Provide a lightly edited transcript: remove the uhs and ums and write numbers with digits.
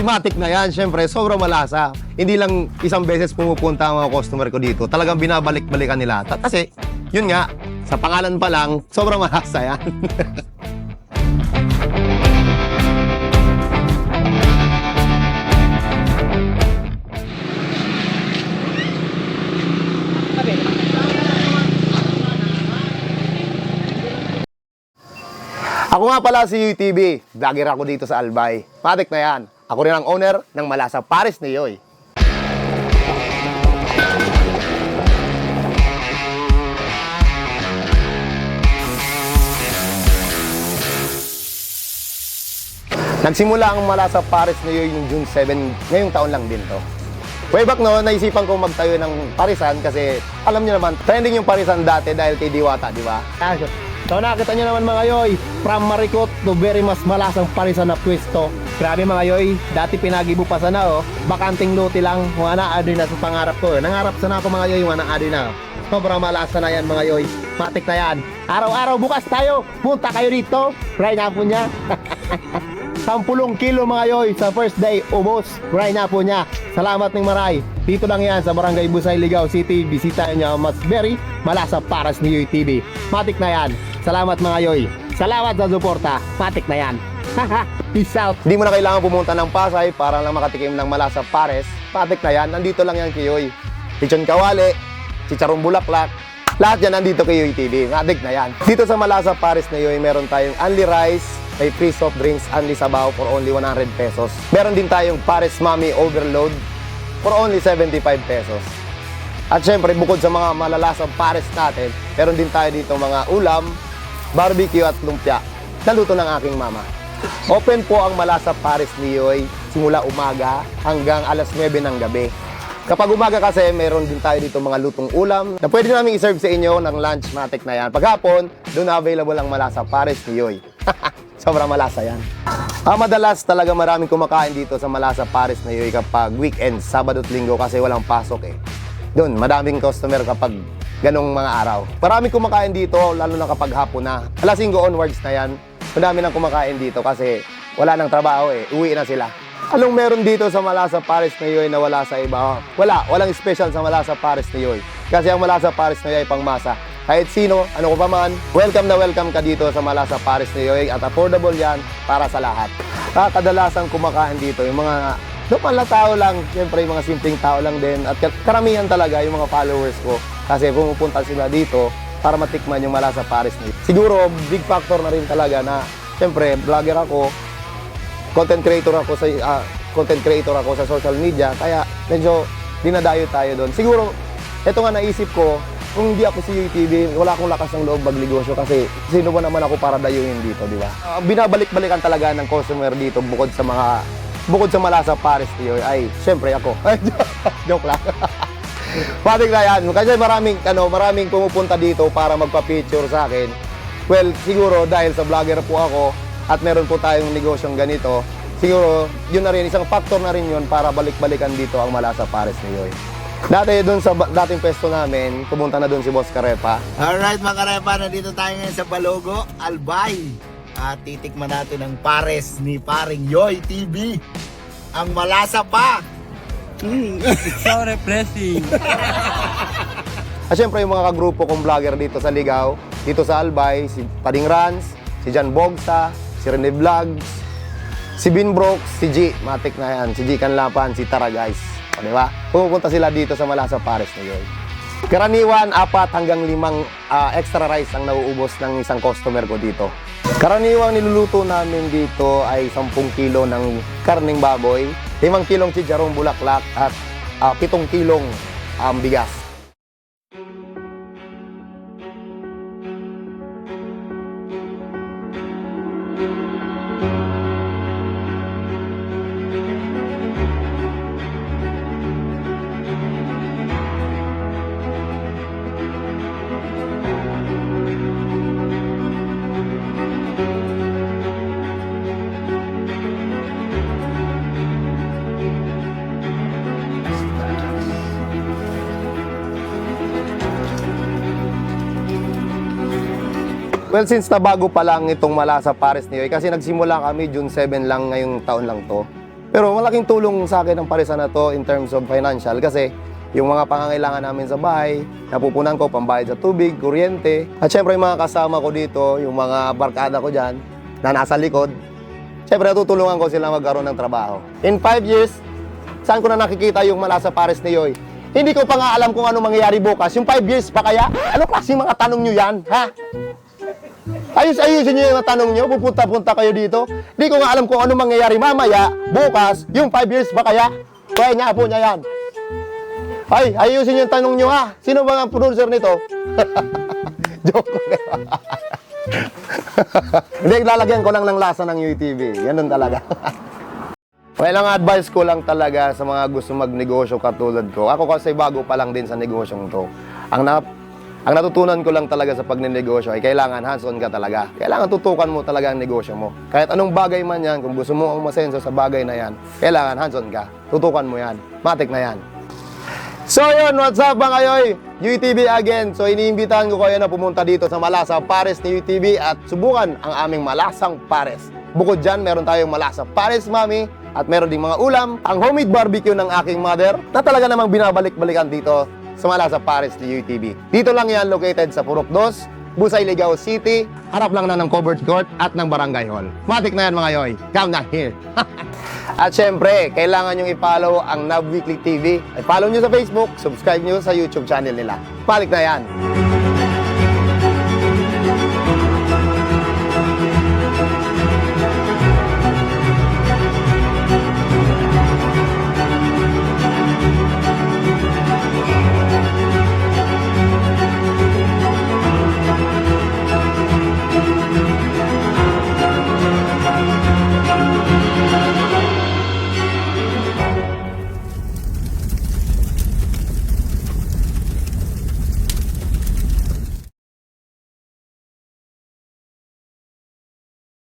Matik na yan, syempre, sobrang malasa. Hindi lang isang beses pumupunta ang mga customer ko dito. Talagang binabalik-balikan nila. Kasi, yun nga, sa pangalan pa lang, sobrang malasa yan. Ako nga pala si UTV. Vlogger ako dito sa Albay. Matik na yan. Ako rin ang owner ng Malasa Pares ni Yoy. Nagsimula ang Malasa Pares ni Yoy noong June 7, ngayong taon lang din to. Way back noon, naisipan ko magtayo ng parisan kasi alam niyo naman, trending yung parisan dati dahil kay Diwata, di ba? So nakita nyo naman mga Yoy, from Marikot to very mas malasang parisan na pwesto. Grabe mga Yoy, dati pinagibo pa sana bakanting lote lang, wala adi na sa pangarap ko. Nangarap sana ako mga Yoy, wala adi na. Sobrang malasa na yan mga Yoy, matik na yan. Araw-araw bukas tayo, punta kayo dito, try na po niya. 10 kilo mga Yoy, sa first day, ubos, try na po niya. Salamat ng maray. Dito lang yan sa Barangay Busay, Ligao City. Bisita niyo mas very Malasa Pares ni Yoy TV. Matik na yan. Salamat mga Yoy. Salamat sa suporta. Matik na yan. Peace out. Hindi mo na kailangan pumunta ng Pasay para lang makatikim ng Malasa Pares. Matik na yan. Nandito lang yan kay Yoy. Lechon kawali, chicharong bulaklak. Lahat yan nandito kay Yoy TV. Matik na yan. Dito sa Malasa Pares ni Yoy, meron tayong only rice, may free soft drinks, only sabaw for only 100 pesos. Meron din tayong Pares Mami Overload for only 75 pesos. At syempre, bukod sa mga malalasang pares natin, meron din tayo dito mga ulam, barbecue at lumpia. Naluto ng aking mama. Open po ang Malasa Pares ni Yoy simula umaga hanggang alas 9 ng gabi. Kapag umaga kasi, meron din tayo dito mga lutong ulam na pwede namin iserve sa inyo ng lunch, matik na yan. Paghapon, doon na available ang Malasa Pares ni Yoy. Sobrang malasa yan. Madalas talaga maraming kumakain dito sa Malasa Pares na Yoy kapag weekend, Sabado at Linggo kasi walang pasok eh. Doon, madaming customer kapag ganong mga araw. Maraming kumakain dito, lalo na kapag hapon na. Alas 5 onwards na yan, madami nang kumakain dito kasi wala nang trabaho eh, uwi na sila. Anong meron dito sa Malasa Pares na Yoy na wala sa iba? Walang special sa Malasa Pares na Yoy. Kasi ang Malasa Pares na Yoy ay pangmasa. Kahit sino, ano ko pa man, welcome na welcome ka dito sa Malasa Pares ni Yoy at affordable yan para sa lahat. Kadalasang kumakain dito yung mga normal na tao lang, siyempre yung mga simpleng tao lang din at karamihan talaga yung mga followers ko kasi pumupunta sila dito para matikman yung Malasa Pares ni Yoy. Siguro, big factor na rin talaga na siyempre, vlogger ako, content creator ako sa social media kaya medyo dinadayo tayo doon. Siguro, ito nga naisip ko, kung hindi ako si UTV, wala akong lakas ng loob magnegosyo kasi sino ba naman ako para dayuhin dito, di ba? Binabalik-balikan talaga ng customer dito bukod sa Malasa Pares ni Yoy ay syempre ako. Joke lang. Matik na yan. Kasi maraming pumupunta dito para magpa-picture sa akin. Well, siguro dahil sa vlogger po ako at meron po tayong negosyong ganito, siguro yun na rin, isang factor na rin yun para balik-balikan dito ang Malasa Pares ni Yoy. Dati doon sa dating pwesto namin, pumunta na doon si Boss Karepa. Alright mga Karepa, nandito tayo ngayon sa Balogo, Albay. At titikman natin ang pares ni paring Yoy TV. Ang malasa pa. So refreshing. At syempre yung mga kagrupo kong vlogger dito sa Ligao, dito sa Albay, si Pading Rans, si Jan Bogsa, si Rene Vlogs, si Bin Brooks, si G, matik na yan, si G Canlapan, si Tara guys. O, diba? Pumupunta sila dito sa Malasa Pares ni Yoy. Karaniwan, 4 hanggang 5 extra rice ang nauubos ng isang customer ko dito. Karaniwang niluluto namin dito ay 10 kilo ng karning baboy, 5 kilong chicharong bulaklak at 7 kilong bigas. Well, since na bago pa lang itong Malasa Pares ni Yoy, kasi nagsimula kami June 7 lang ngayong taon lang to. Pero malaking tulong sa akin ang parisan na to in terms of financial kasi yung mga pangangailangan namin sa bahay, napupunan ko pambayad sa tubig, kuryente. At syempre yung mga kasama ko dito, yung mga barkada ko dyan na nasa likod, syempre natutulungan ko sila magkaroon ng trabaho. In 5 years, saan ko na nakikita yung Malasa Pares ni Yoy? Hindi ko pa nga alam kung ano mangyayari bukas. Yung 5 years pa kaya? Ano klase mga tanong nyo yan, ha? Ayusin nyo yung tanong nyo, pupunta-punta kayo dito. Hindi ko nga alam kung ano mangyayari mamaya, bukas, yung 5 years ba kaya? Kaya nga po niya yan. Ay, ayusin yung tanong nyo ha. Sino ba ang producer nito? Joke lang. Hindi, lalagyan ko lang ng lasa ng UTV. Ganun talaga. Well, ang advice ko lang talaga sa mga gusto magnegosyo katulad ko. Ako kasi bago pa lang din sa negosyong to. Ang natutunan ko lang talaga sa pagnenegosyo ay kailangan hands-on ka talaga. Kailangan tutukan mo talaga ang negosyo mo. Kahit anong bagay man yan, kung gusto mo ang masenso sa bagay na yan, kailangan hands-on ka. Tutukan mo yan. Matik na yan. So yun, what's up mga Yoy? UTV again. So iniimbitahan ko kayo na pumunta dito sa Malasa Pares ni UTV at subukan ang aming malasang pares. Bukod dyan, meron tayong Malasa Pares Mami at meron ding mga ulam. Ang homemade barbecue ng aking mother na talaga namang binabalik-balikan dito sa Malasa Pares ni UTV. Dito lang yan located sa Purok 2, Busay, Ligao City. Harap lang na ng covered court at ng barangay hall. Matik na yan mga Yoy. Come na here. At syempre, kailangan nyo i-follow ang Nav Weekly TV. I-follow nyo sa Facebook, subscribe nyo sa YouTube channel nila. Balik na yan.